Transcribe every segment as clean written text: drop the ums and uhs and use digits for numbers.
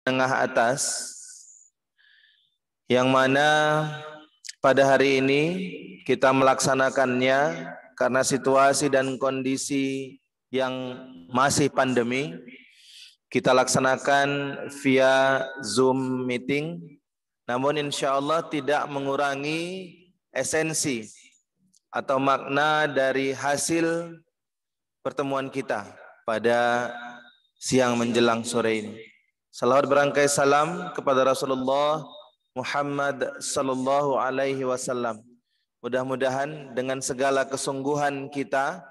menengah atas, yang mana pada hari ini kita melaksanakannya karena situasi dan kondisi yang masih pandemi. Kita laksanakan via Zoom meeting, namun insya Allah tidak mengurangi esensi atau makna dari hasil pertemuan kita pada siang menjelang sore ini. Salawat berangkai salam kepada Rasulullah Muhammad sallallahu alaihi wasallam. Mudah-mudahan dengan segala kesungguhan kita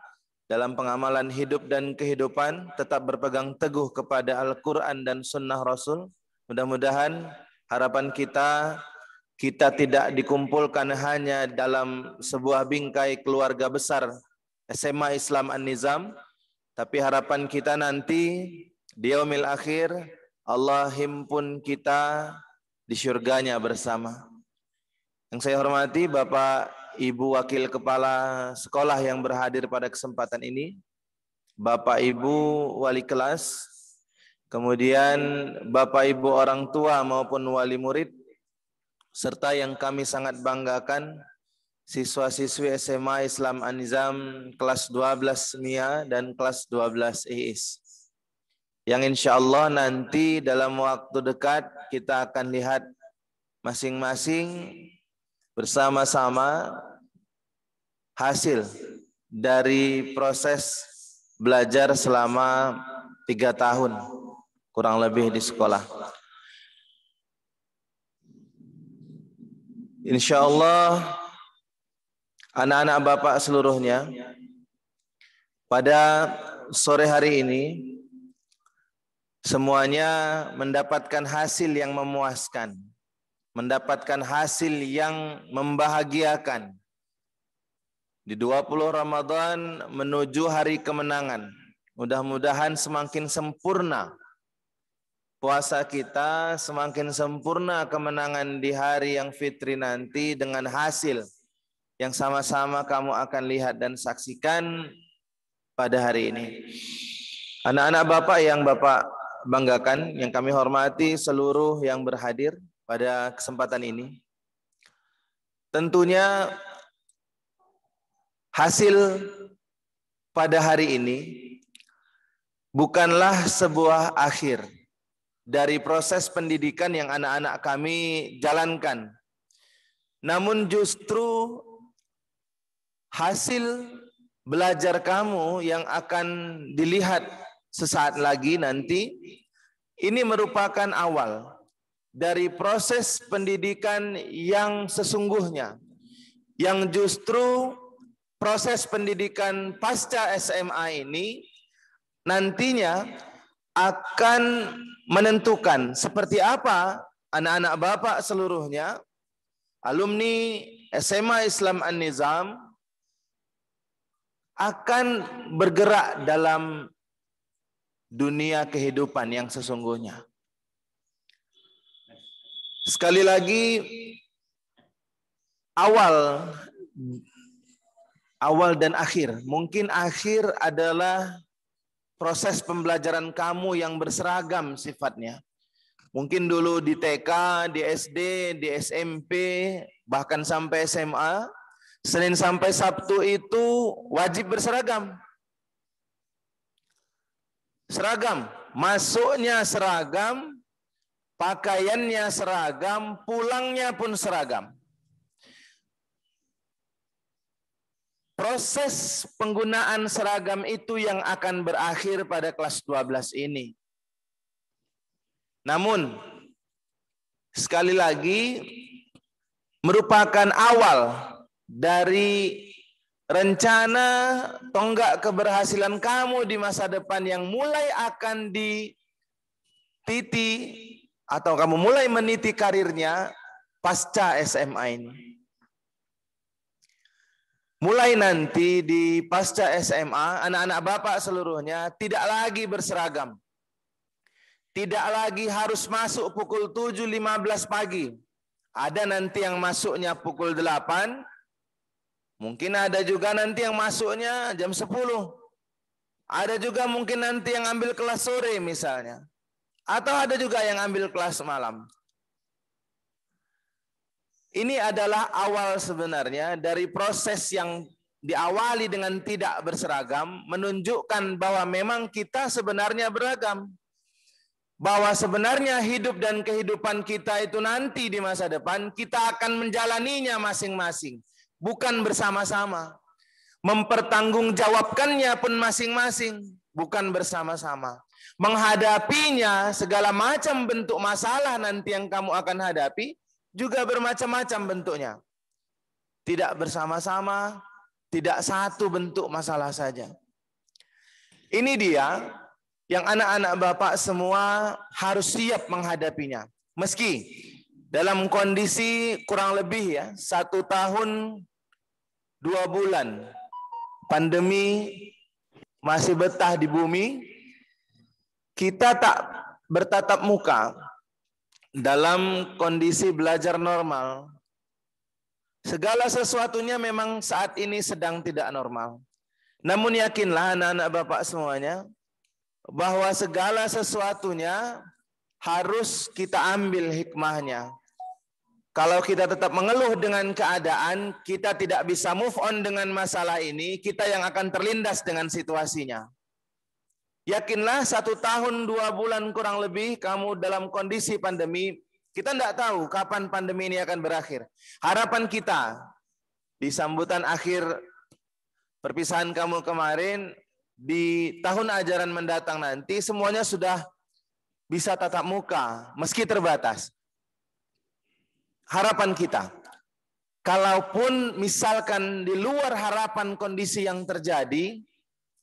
dalam pengamalan hidup dan kehidupan tetap berpegang teguh kepada Al-Quran dan Sunnah Rasul. Mudah-mudahan harapan kita tidak dikumpulkan hanya dalam sebuah bingkai keluarga besar SMA Islam An-Nizam, tapi harapan kita nanti di yaumil akhir Allah himpun kita di syurganya bersama. Yang saya hormati Bapak Ibu Wakil Kepala Sekolah yang berhadir pada kesempatan ini, Bapak Ibu Wali Kelas, kemudian Bapak Ibu orang tua maupun wali murid, serta yang kami sangat banggakan, siswa-siswi SMA Islam An-Nizam kelas 12 MIA dan kelas 12 IIS. Yang insya Allah nanti dalam waktu dekat kita akan lihat masing-masing bersama-sama hasil dari proses belajar selama 3 tahun kurang lebih di sekolah. Insya Allah anak-anak Bapak seluruhnya pada sore hari ini semuanya mendapatkan hasil yang memuaskan, mendapatkan hasil yang membahagiakan. Di 20 Ramadan menuju hari kemenangan. Mudah-mudahan semakin sempurna puasa kita, semakin sempurna kemenangan di hari yang fitri nanti dengan hasil yang sama-sama kamu akan lihat dan saksikan pada hari ini. Anak-anak Bapak yang Bapak banggakan, yang kami hormati seluruh yang berhadir pada kesempatan ini. Tentunya hasil pada hari ini bukanlah sebuah akhir dari proses pendidikan yang anak-anak kami jalankan. Namun justru hasil belajar kamu yang akan dilihat sesaat lagi nanti, ini merupakan awal dari proses pendidikan yang sesungguhnya, yang justru proses pendidikan pasca SMA ini nantinya akan menentukan seperti apa anak-anak Bapak seluruhnya, alumni SMA Islam An-Nizam, akan bergerak dalam dunia kehidupan yang sesungguhnya. Sekali lagi, awal dan akhir. Mungkin akhir adalah proses pembelajaran kamu yang berseragam sifatnya. Mungkin dulu di TK, di SD, di SMP, bahkan sampai SMA, Senin sampai Sabtu itu wajib berseragam. Seragam, masuknya seragam, pakaiannya seragam, pulangnya pun seragam. Proses penggunaan seragam itu yang akan berakhir pada kelas 12 ini. Namun, sekali lagi, merupakan awal dari rencana tonggak keberhasilan kamu di masa depan yang mulai akan dititi atau kamu mulai meniti karirnya pasca SMA ini. Mulai nanti di pasca SMA, anak-anak Bapak seluruhnya tidak lagi berseragam. Tidak lagi harus masuk pukul 7.15 pagi. Ada nanti yang masuknya pukul 8. Mungkin ada juga nanti yang masuknya jam 10. Ada juga mungkin nanti yang ambil kelas sore misalnya. Atau ada juga yang ambil kelas malam. Ini adalah awal sebenarnya dari proses yang diawali dengan tidak berseragam, menunjukkan bahwa memang kita sebenarnya beragam. Bahwa sebenarnya hidup dan kehidupan kita itu nanti di masa depan, kita akan menjalaninya masing-masing. Bukan bersama-sama. Mempertanggungjawabkannya pun masing-masing, bukan bersama-sama. Menghadapinya segala macam bentuk masalah nanti yang kamu akan hadapi juga bermacam-macam bentuknya. Tidak bersama-sama, tidak satu bentuk masalah saja. Ini dia yang anak-anak Bapak semua harus siap menghadapinya. Meski dalam kondisi kurang lebih 1 tahun 2 bulan pandemi masih betah di bumi, kita tak bertatap muka dalam kondisi belajar normal. Segala sesuatunya memang saat ini sedang tidak normal. Namun yakinlah anak-anak Bapak semuanya, bahwa segala sesuatunya harus kita ambil hikmahnya. Kalau kita tetap mengeluh dengan keadaan, kita tidak bisa move on dengan masalah ini, kita yang akan terlindas dengan situasinya. Yakinlah 1 tahun 2 bulan kurang lebih kamu dalam kondisi pandemi, kita tidak tahu kapan pandemi ini akan berakhir. Harapan kita di sambutan akhir perpisahan kamu kemarin, di tahun ajaran mendatang nanti semuanya sudah bisa tatap muka meski terbatas. Harapan kita, kalaupun misalkan di luar harapan kondisi yang terjadi,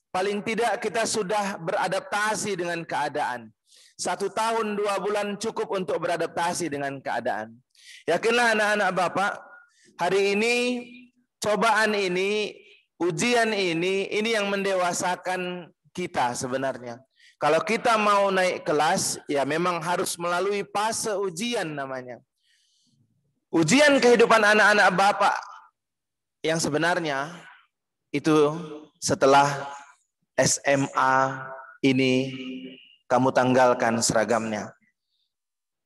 paling tidak kita sudah beradaptasi dengan keadaan. 1 tahun 2 bulan cukup untuk beradaptasi dengan keadaan. Yakinlah anak-anak Bapak, hari ini, cobaan ini, ujian ini yang mendewasakan kita sebenarnya. Kalau kita mau naik kelas, ya memang harus melalui fase ujian namanya. Ujian kehidupan anak-anak Bapak yang sebenarnya itu setelah SMA ini kamu tanggalkan seragamnya.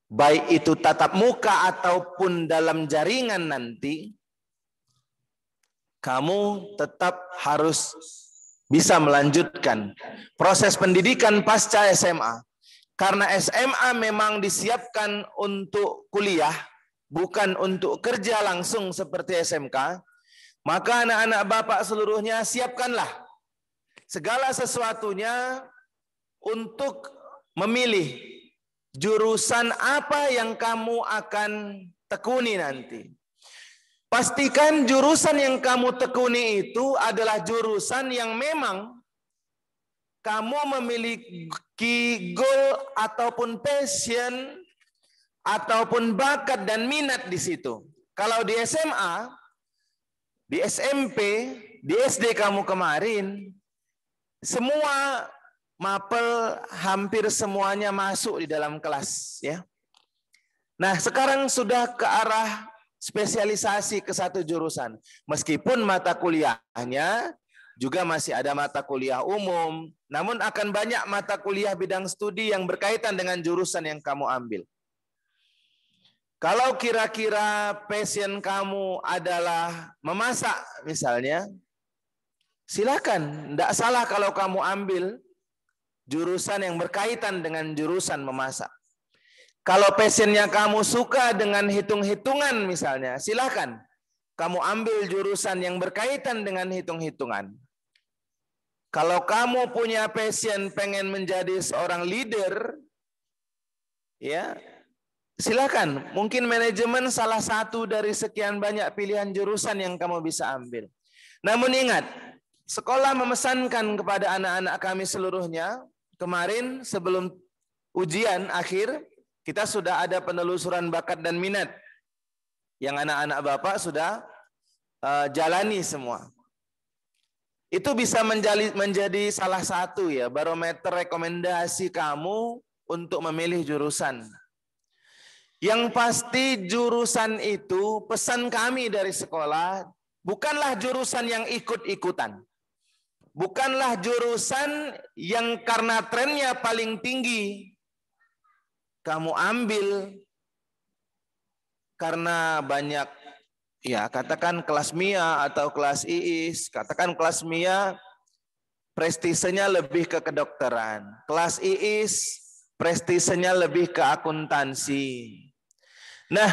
Baik itu tatap muka ataupun dalam jaringan nanti, kamu tetap harus bisa melanjutkan proses pendidikan pasca SMA. Karena SMA memang disiapkan untuk kuliah, bukan untuk kerja langsung seperti SMK. Maka anak-anak Bapak seluruhnya siapkanlah segala sesuatunya untuk memilih jurusan apa yang kamu akan tekuni nanti. Pastikan jurusan yang kamu tekuni itu adalah jurusan yang memang kamu memiliki goal ataupun passion ataupun bakat dan minat di situ. Kalau di SMA, di SMP, di SD kamu kemarin, semua mapel hampir semuanya masuk di dalam kelas, ya. Nah, sekarang sudah ke arah spesialisasi ke satu jurusan. Meskipun mata kuliahnya juga masih ada mata kuliah umum, namun akan banyak mata kuliah bidang studi yang berkaitan dengan jurusan yang kamu ambil. Kalau kira-kira passion kamu adalah memasak misalnya, silakan, tidak salah kalau kamu ambil jurusan yang berkaitan dengan jurusan memasak. Kalau passionnya kamu suka dengan hitung-hitungan misalnya, silakan kamu ambil jurusan yang berkaitan dengan hitung-hitungan. Kalau kamu punya passion pengen menjadi seorang leader, ya silakan. Mungkin manajemen salah satu dari sekian banyak pilihan jurusan yang kamu bisa ambil. Namun ingat, sekolah memesankan kepada anak-anak kami seluruhnya, kemarin sebelum ujian akhir, kita sudah ada penelusuran bakat dan minat yang anak-anak Bapak sudah jalani semua. Itu bisa menjadi salah satu ya barometer rekomendasi kamu untuk memilih jurusan. Yang pasti jurusan itu pesan kami dari sekolah bukanlah jurusan yang ikut-ikutan. Bukanlah jurusan yang karena trennya paling tinggi kamu ambil karena banyak, ya katakan kelas MIA atau kelas IIS, katakan kelas MIA prestisenya lebih ke kedokteran, kelas IIS prestisenya lebih ke akuntansi. Nah,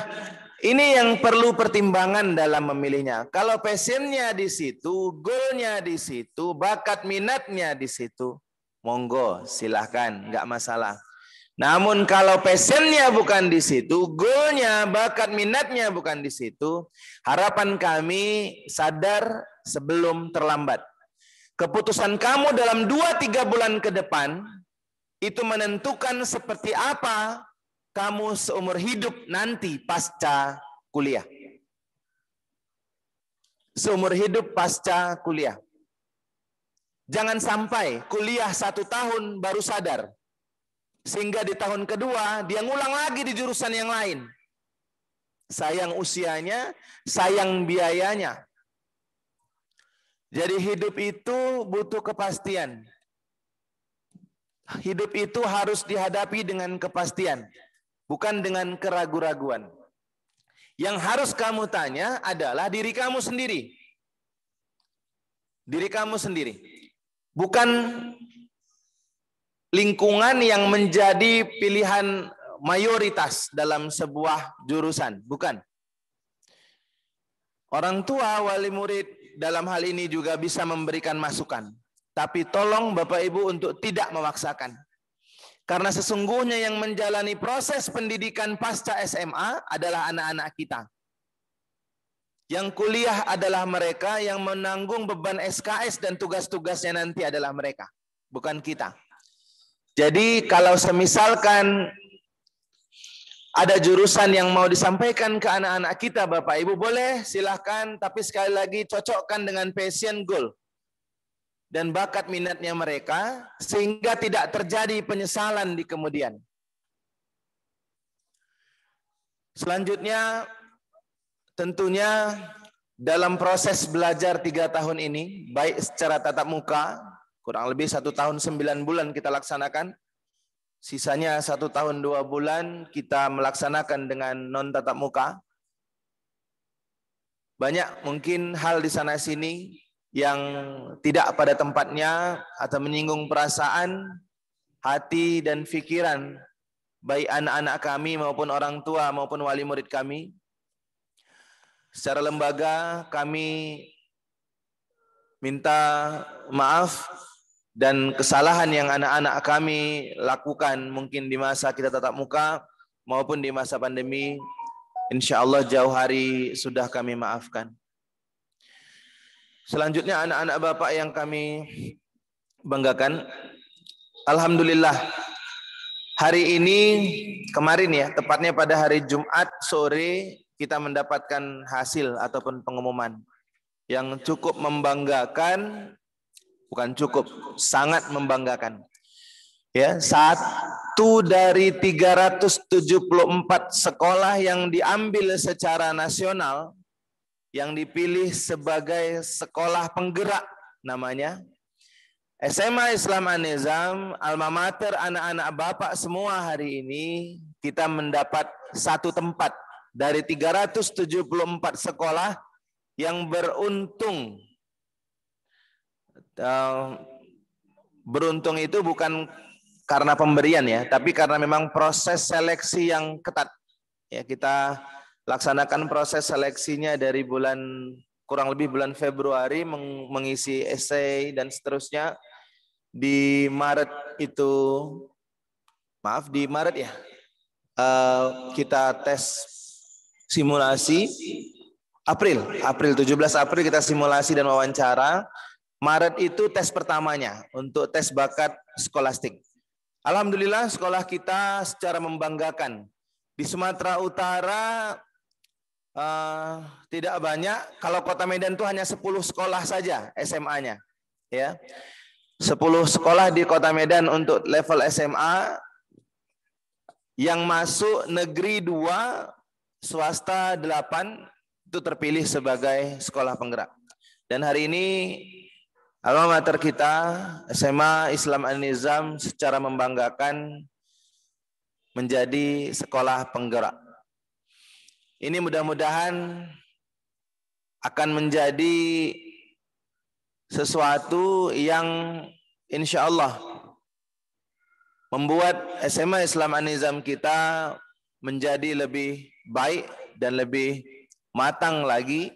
ini yang perlu pertimbangan dalam memilihnya. Kalau passionnya di situ, goalnya di situ, bakat minatnya di situ, monggo silahkan, nggak masalah. Namun kalau passionnya bukan di situ, goalnya, bakat minatnya bukan di situ, harapan kami sadar sebelum terlambat. Keputusan kamu dalam 2-3 bulan ke depan, itu menentukan seperti apa kamu seumur hidup nanti pasca kuliah. Seumur hidup pasca kuliah. Jangan sampai kuliah 1 tahun baru sadar. Sehingga di tahun kedua dia ngulang lagi di jurusan yang lain. Sayang usianya, sayang biayanya. Jadi hidup itu butuh kepastian. Hidup itu harus dihadapi dengan kepastian. Bukan dengan keraguan-raguan. Yang harus kamu tanya adalah diri kamu sendiri. Diri kamu sendiri. Bukan lingkungan yang menjadi pilihan mayoritas dalam sebuah jurusan. Bukan. Orang tua, wali murid dalam hal ini juga bisa memberikan masukan. Tapi tolong Bapak Ibu untuk tidak memaksakan. Karena sesungguhnya yang menjalani proses pendidikan pasca SMA adalah anak-anak kita. Yang kuliah adalah mereka, yang menanggung beban SKS dan tugas-tugasnya nanti adalah mereka, bukan kita. Jadi kalau semisalkan ada jurusan yang mau disampaikan ke anak-anak kita, Bapak Ibu boleh silahkan, tapi sekali lagi cocokkan dengan passion, goal dan bakat minatnya mereka, sehingga tidak terjadi penyesalan di kemudian. Selanjutnya, tentunya dalam proses belajar 3 tahun ini, baik secara tatap muka, kurang lebih 1 tahun 9 bulan kita laksanakan, sisanya 1 tahun 2 bulan kita melaksanakan dengan non tatap muka. Banyak mungkin hal di sana sini yang tidak pada tempatnya atau menyinggung perasaan, hati dan pikiran baik anak-anak kami maupun orang tua maupun wali murid kami. Secara lembaga kami minta maaf dan kesalahan yang anak-anak kami lakukan mungkin di masa kita tatap muka maupun di masa pandemi, insya Allah jauh hari sudah kami maafkan. Selanjutnya anak-anak Bapak yang kami banggakan, alhamdulillah hari ini, kemarin ya, tepatnya pada hari Jumat sore kita mendapatkan hasil ataupun pengumuman yang cukup membanggakan, bukan cukup, sangat membanggakan. Ya, 1 dari 374 sekolah yang diambil secara nasional, yang dipilih sebagai sekolah penggerak namanya, SMA Islam An-Nizam, alma mater anak-anak Bapak semua hari ini, kita mendapat 1 tempat dari 374 sekolah yang beruntung. Beruntung itu bukan karena pemberian ya, tapi karena memang proses seleksi yang ketat. Ya, kita laksanakan proses seleksinya dari kurang lebih bulan Februari, mengisi esai dan seterusnya. Di Maret itu, di Maret ya, kita tes simulasi. April 17 April kita simulasi dan wawancara. Maret itu tes pertamanya untuk tes bakat skolastik. Alhamdulillah sekolah kita secara membanggakan. Di Sumatera Utara tidak banyak, kalau Kota Medan itu hanya 10 sekolah saja SMA-nya. Ya. 10 sekolah di Kota Medan untuk level SMA, yang masuk negeri 2, swasta 8, itu terpilih sebagai sekolah penggerak. Dan hari ini alma mater kita SMA Islam An-Nizam secara membanggakan menjadi sekolah penggerak. Ini mudah-mudahan akan menjadi sesuatu yang insya Allah membuat SMA Islam An-Nizam kita menjadi lebih baik dan lebih matang lagi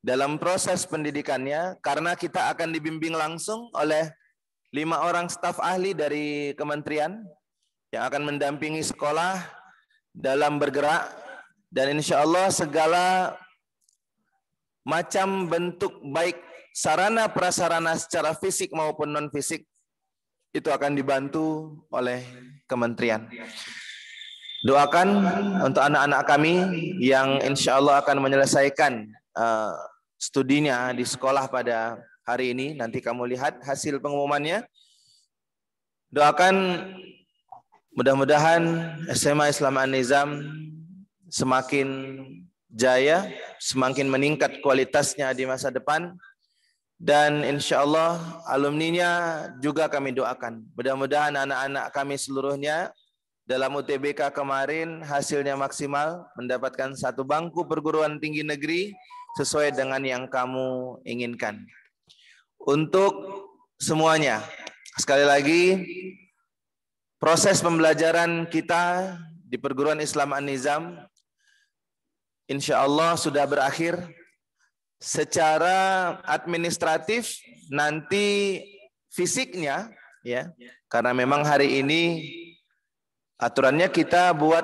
dalam proses pendidikannya, karena kita akan dibimbing langsung oleh 5 orang staf ahli dari kementerian yang akan mendampingi sekolah dalam bergerak, dan insya Allah segala macam bentuk baik sarana prasarana secara fisik maupun non fisik itu akan dibantu oleh kementerian. Doakan untuk anak-anak kami yang insya Allah akan menyelesaikan studinya di sekolah pada hari ini. Nanti kamu lihat hasil pengumumannya. Doakan mudah-mudahan SMA Islam An-Nizam semakin jaya, semakin meningkat kualitasnya di masa depan. Dan insya Allah alumninya juga kami doakan. Mudah-mudahan anak-anak kami seluruhnya dalam UTBK kemarin hasilnya maksimal, mendapatkan 1 bangku perguruan tinggi negeri sesuai dengan yang kamu inginkan. Untuk semuanya, sekali lagi, proses pembelajaran kita di perguruan Islam An-Nizam insya Allah sudah berakhir. Secara administratif nanti fisiknya ya, karena memang hari ini aturannya kita buat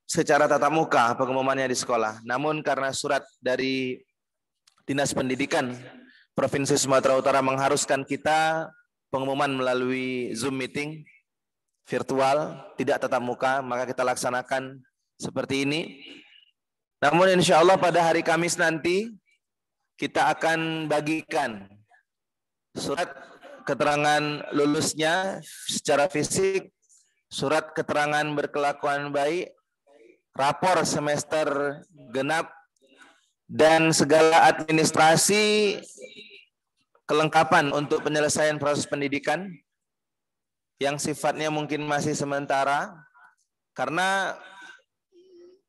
secara tatap muka pengumumannya di sekolah. Namun karena surat dari Dinas Pendidikan Provinsi Sumatera Utara mengharuskan kita pengumuman melalui Zoom meeting virtual, tidak tatap muka, maka kita laksanakan seperti ini. Namun insya Allah pada hari Kamis nanti kita akan bagikan surat keterangan lulusnya secara fisik, surat keterangan berkelakuan baik, rapor semester genap, dan segala administrasi kelengkapan untuk penyelesaian proses pendidikan yang sifatnya mungkin masih sementara, karena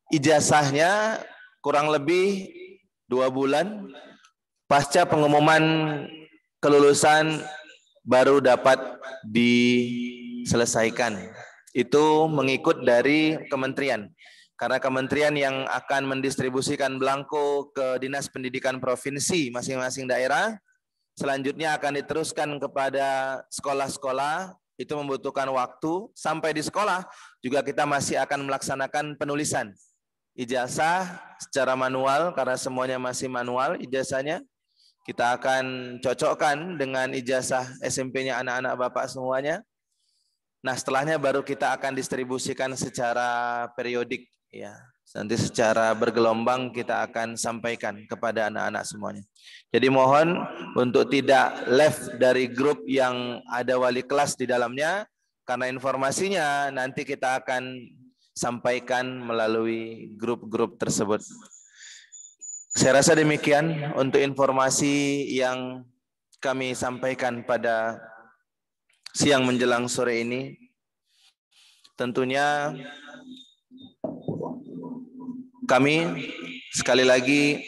ijazahnya kurang lebih 2 bulan pasca pengumuman kelulusan baru dapat diselesaikan. Itu mengikut dari kementerian. Karena kementerian yang akan mendistribusikan belangko ke Dinas Pendidikan Provinsi masing-masing daerah, selanjutnya akan diteruskan kepada sekolah-sekolah, itu membutuhkan waktu. Sampai di sekolah juga kita masih akan melaksanakan penulisan ijazah secara manual, karena semuanya masih manual ijazahnya. Kita akan cocokkan dengan ijazah SMP-nya anak-anak Bapak semuanya. Nah, setelahnya baru kita akan distribusikan secara periodik ya. Nanti secara bergelombang kita akan sampaikan kepada anak-anak semuanya. Jadi mohon untuk tidak left dari grup yang ada wali kelas di dalamnya, karena informasinya nanti kita akan sampaikan melalui grup-grup tersebut. Saya rasa demikian untuk informasi yang kami sampaikan pada siang menjelang sore ini. Tentunya kami sekali lagi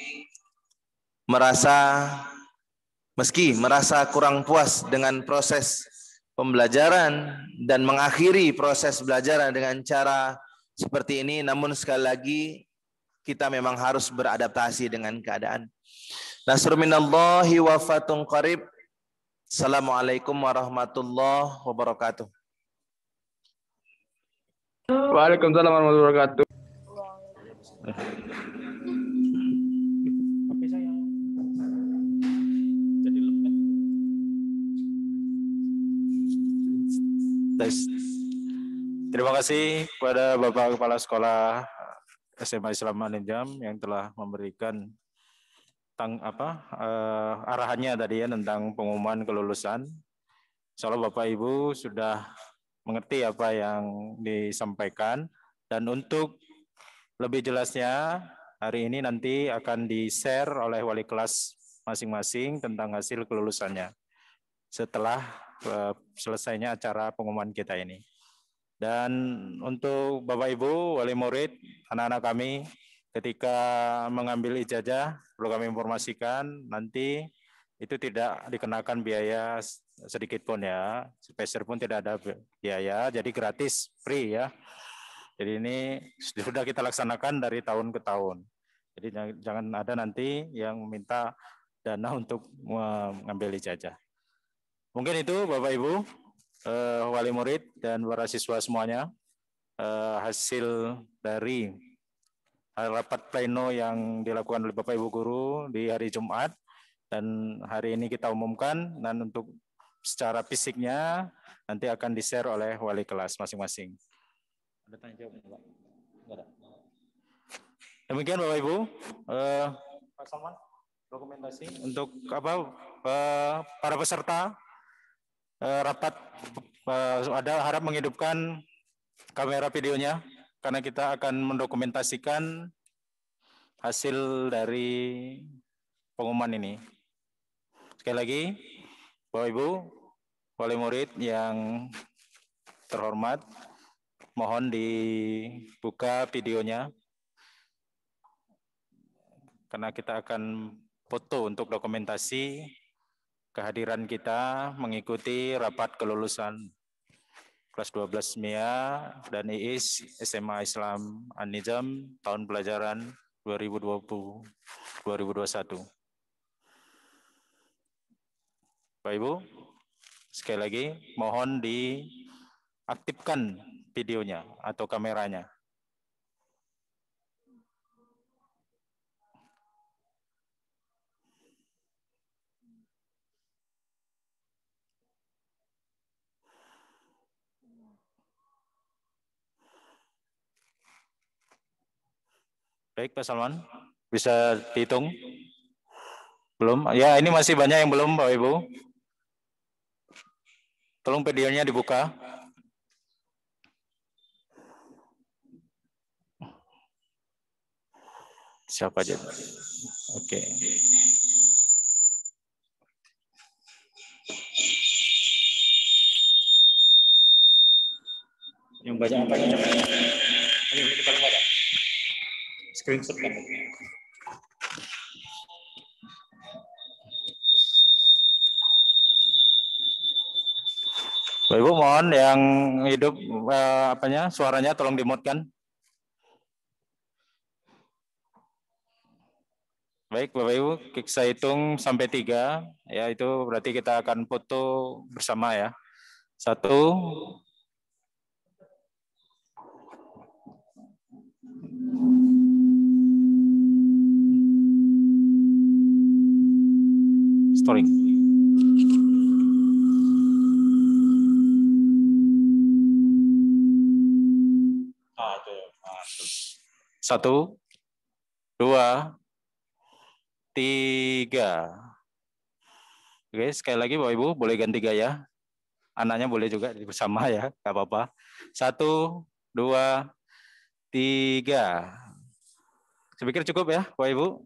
meski merasa kurang puas dengan proses pembelajaran dan mengakhiri proses belajaran dengan cara seperti ini, namun sekali lagi kita memang harus beradaptasi dengan keadaan. Nasrun minallahi wa fatun qarib. Assalamualaikum warahmatullahi wabarakatuh. Waalaikumsalam warahmatullahi wabarakatuh. Terima kasih kepada Bapak Kepala Sekolah SMA Islam An-Nizam yang telah memberikan arahannya tadi ya tentang pengumuman kelulusan. Insyaallah Bapak Ibu sudah mengerti apa yang disampaikan, dan untuk lebih jelasnya hari ini nanti akan di-share oleh wali kelas masing-masing tentang hasil kelulusannya setelah selesainya acara pengumuman kita ini. Dan untuk Bapak Ibu, wali murid, anak-anak kami, ketika mengambil ijazah, perlu kami informasikan, nanti itu tidak dikenakan biaya sedikit pun ya, sepeser pun tidak ada biaya, jadi gratis, free ya. Jadi ini sudah kita laksanakan dari tahun ke tahun. Jadi jangan ada nanti yang meminta dana untuk mengambil ijazah. Mungkin itu Bapak Ibu, wali murid dan para siswa semuanya, hasil dari rapat pleno yang dilakukan oleh Bapak Ibu Guru di hari Jumat, dan hari ini kita umumkan, dan untuk secara fisiknya nanti akan di-share oleh wali kelas masing-masing. Ada tanya jawab Pak? Enggak ada. Demikian Bapak Ibu, Pak Salman, dokumentasi untuk para peserta rapat, ada harap menghidupkan kamera videonya karena kita akan mendokumentasikan hasil dari pengumuman ini. Sekali lagi, Bapak Ibu, wali murid yang terhormat, mohon dibuka videonya karena kita akan foto untuk dokumentasi kehadiran kita mengikuti rapat kelulusan kelas 12 MIA dan IIS SMA Islam An-Nizam tahun pelajaran 2020-2021. Bapak Ibu, sekali lagi mohon diaktifkan videonya atau kameranya. Baik Pak Salman, bisa dihitung? Belum? Ya, ini masih banyak yang belum Bapak Ibu. Tolong videonya dibuka. Siapa aja? Oke. Yang banyak apa ini? Ini paling banyak. Screenshot kan. Bapak Ibu mohon yang hidup suaranya tolong dimutkan. Baik Bapak Ibu, saya hitung sampai 3, ya itu berarti kita akan foto bersama ya. 1, 1, storing. 1, 2, 3. Oke, sekali lagi Bapak Ibu boleh ganti gaya. Anaknya boleh juga bersama ya, nggak apa-apa. 1, 2, 3. Saya pikir cukup ya Bapak Ibu.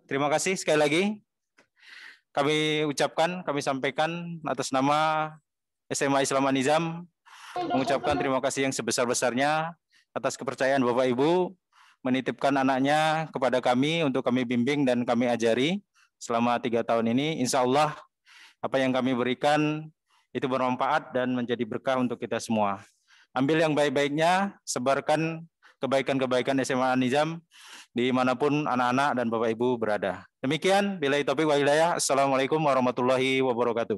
Terima kasih sekali lagi. Kami ucapkan, kami sampaikan atas nama SMA Islam An-Nizam, mengucapkan terima kasih yang sebesar-besarnya atas kepercayaan Bapak Ibu menitipkan anaknya kepada kami untuk kami bimbing dan kami ajari selama 3 tahun ini. Insya Allah apa yang kami berikan itu bermanfaat dan menjadi berkah untuk kita semua. Ambil yang baik-baiknya, sebarkan kebaikan-kebaikan SMA An-Nizam dimanapun anak-anak dan Bapak Ibu berada. Demikian, billahi taufiq wal hidayah. Assalamualaikum warahmatullahi wabarakatuh.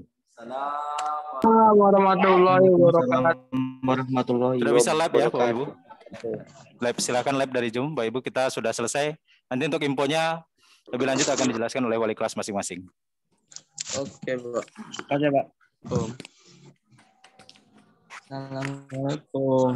Warahmatullahi wabarakatuh. Sudah bisa live ya Bapak Ibu? Live, silakan live dari Zoom. Bapak Ibu, kita sudah selesai. Nanti untuk infonya lebih lanjut akan dijelaskan oleh wali kelas masing-masing. Oke, Pak. Oke, Pak. Assalamualaikum.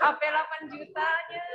HP 8 jutanya.